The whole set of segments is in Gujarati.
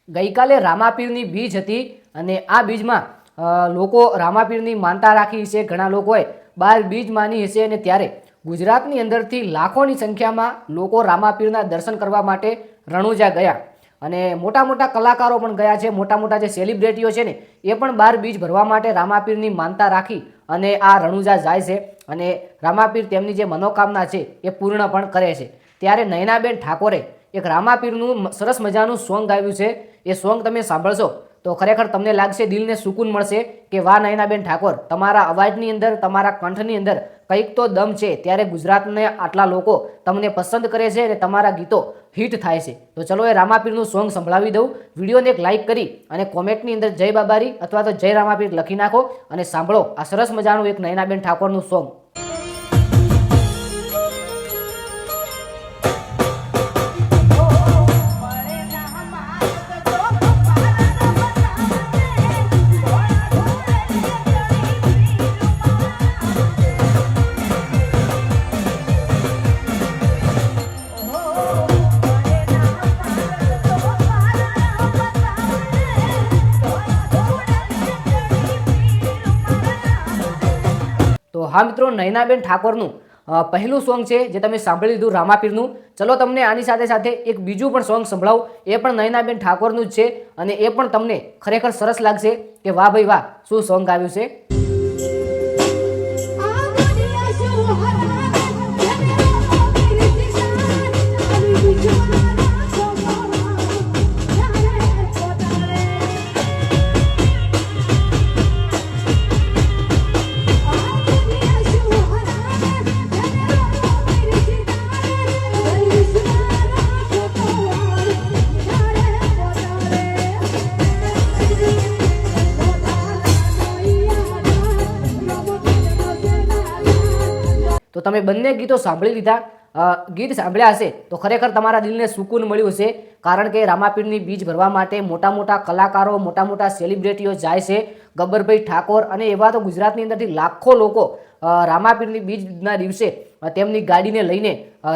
ગઈકાલે રામાપીરની બીજ હતી અને આ બીજમાં લોકો રામાપીરની માનતા રાખી છે, ઘણા લોકોએ 12 બીજ માની હશે અને ત્યારે ગુજરાતની અંદરથી લાખોની સંખ્યામાં લોકો રામાપીરના દર્શન કરવા માટે રણુજા ગયા અને મોટા મોટા કલાકારો પણ ગયા છે, મોટા મોટા જે સેલિબ્રિટીઓ છે ને એ પણ 12 બીજ ભરવા માટે રામાપીરની માનતા રાખી અને આ રણુજા જાય છે અને રામાપીર તેમની જે મનોકામના છે એ પૂર્ણ પણ કરે છે। ત્યારે નયનાબેન ઠાકોરે એક રામાપીરનું સરસ મજાનું સોંગ ગાવ્યું છે। એ સોંગ તમે સાંભળશો તો ખરેખર તમને લાગશે, દિલને સુકૂન મળશે કે વાહ નયનાબેન ઠાકોર, તમારા અવાજની અંદર, તમારા કંઠની અંદર કંઈક તો દમ છે। ત્યારે ગુજરાતને આટલા લોકો તમને પસંદ કરે છે અને તમારા ગીતો હિટ થાય છે। તો ચલો એ રામાપીરનું સોંગ સંભળાવી દઉં। વિડીયોને એક લાઇક કરી અને કોમેન્ટની અંદર જય બાબારી અથવા તો જય રામાપીર લખી નાખો અને સાંભળો આ સરસ મજાનું એક નયનાબેન ઠાકોરનું સોંગ। તો હા મિત્રો, નયનાબેન ઠાકોરનું પહેલું સોંગ છે જે તમે સાંભળી લીધું રામાપીરનું। ચલો તમને આની સાથે સાથે એક બીજું પણ સોંગ સંભળાવું, એ પણ નયનાબેન ઠાકોરનું જ છે અને એ પણ તમને ખરેખર સરસ લાગશે કે વાહ ભાઈ વાહ, શું સોંગ ગાવ્યું છે। તો તમે બંને ગીતો સાંભળી લીધા, ગીત સાંભળ્યા હશે તો ખરેખર તમારા દિલને સુકૂન મળ્યું હશે, કારણ કે રામાપીરની બીજ ભરવા માટે મોટા મોટા કલાકારો, મોટા મોટા સેલિબ્રિટીઓ જાય છે। ગબ્બરભાઈ ઠાકોર અને એવા તો ગુજરાતની અંદરથી લાખો લોકો રામાપીરની બીજના દિવસે તેમની ગાડીને લઈને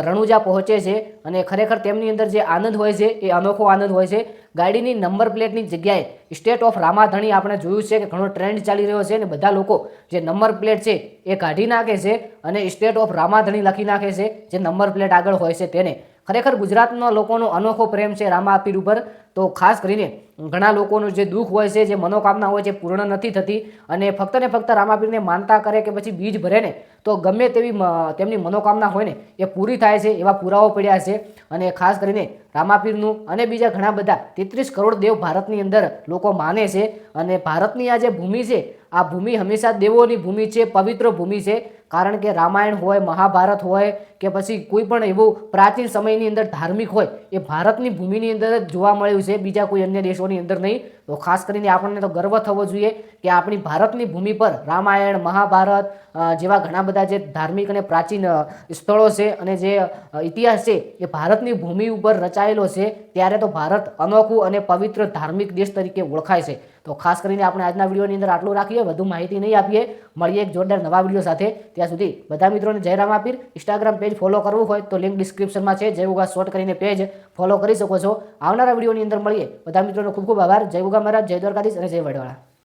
રણુજા પહોંચે છે અને ખરેખર તેમની અંદર જે આનંદ હોય છે એ અનોખો આનંદ હોય છે। ગાડીની નંબર પ્લેટની જગ્યાએ સ્ટેટ ઓફ રામાધણી આપણે જોયું છે કે ઘણો ટ્રેન્ડ ચાલી રહ્યો છે અને બધા લોકો જે નંબર પ્લેટ છે એ કાઢી નાખે છે અને સ્ટેટ ઓફ રામાધણી લખી નાખે છે જે નંબર પ્લેટ આગળ હોય છે તેને। ખરેખર ગુજરાતના લોકોનો અનોખો પ્રેમ છે રામાપીર ઉપર। તો ખાસ કરીને ઘણા લોકોનું જે દુઃખ હોય છે, જે મનોકામના હોય છે પૂર્ણ નથી થતી અને ફક્ત ને ફક્ત રામાપીરને માનતા કરે કે પછી બીજ ભરે ને તો ગમે તેવી તેમની મનોકામના હોય ને એ પૂરી થાય છે, એવા પુરાવો પડ્યા છે। અને ખાસ કરીને રામાપીરનું અને બીજા ઘણા બધા 33 કરોડ દેવ ભારતની અંદર લોકો માને છે અને ભારતની આ જે ભૂમિ છે, આ ભૂમિ હંમેશા દેવોની ભૂમિ છે, પવિત્ર ભૂમિ છે। કારણ કે રામાયણ હોય, મહાભારત હોય કે પછી કોઈ પણ એવું પ્રાચીન સમયની અંદર ધાર્મિક હોય એ ભારતની ભૂમિની અંદર જ જોવા મળ્યું છે, બીજા કોઈ અન્ય દેશોની અંદર નહીં। તો ખાસ કરીને આપણને તો ગર્વ થવો જોઈએ કે આપણી ભારતની ભૂમિ પર રામાયણ, મહાભારત જેવા ઘણા બધા જે ધાર્મિક અને પ્રાચીન સ્થળો છે અને જે ઇતિહાસ છે એ ભારતની ભૂમિ ઉપર રચાયેલો છે। ત્યારે તો ભારત અનોખું અને પવિત્ર ધાર્મિક દેશ તરીકે ઓળખાય છે। તો ખાસ કરીને આપણે આજના વિડીયોની અંદર આટલું રાખીએ, વધુ માહિતી નહીં આપીએ, મળીએ એક જોરદાર નવા વિડીયો સાથે। ત્યાં સુધી બધા મિત્રોને જય રામાપીર। ઇન્સ્ટાગ્રામ પેજ ફોલો કરવું હોય તો લિંક ડિસ્ક્રિપ્શનમાં છે, જય ઉગા શોર્ટ કરીને પેજ ફોલો કરી શકો છો। આવનારા વિડીયોની અંદર મળીએ, બધા મિત્રોનો ખૂબ ખૂબ આભાર। જય ઉગા મહારાજ, જય દ્વારકાધીશ અને જય વડવાળા।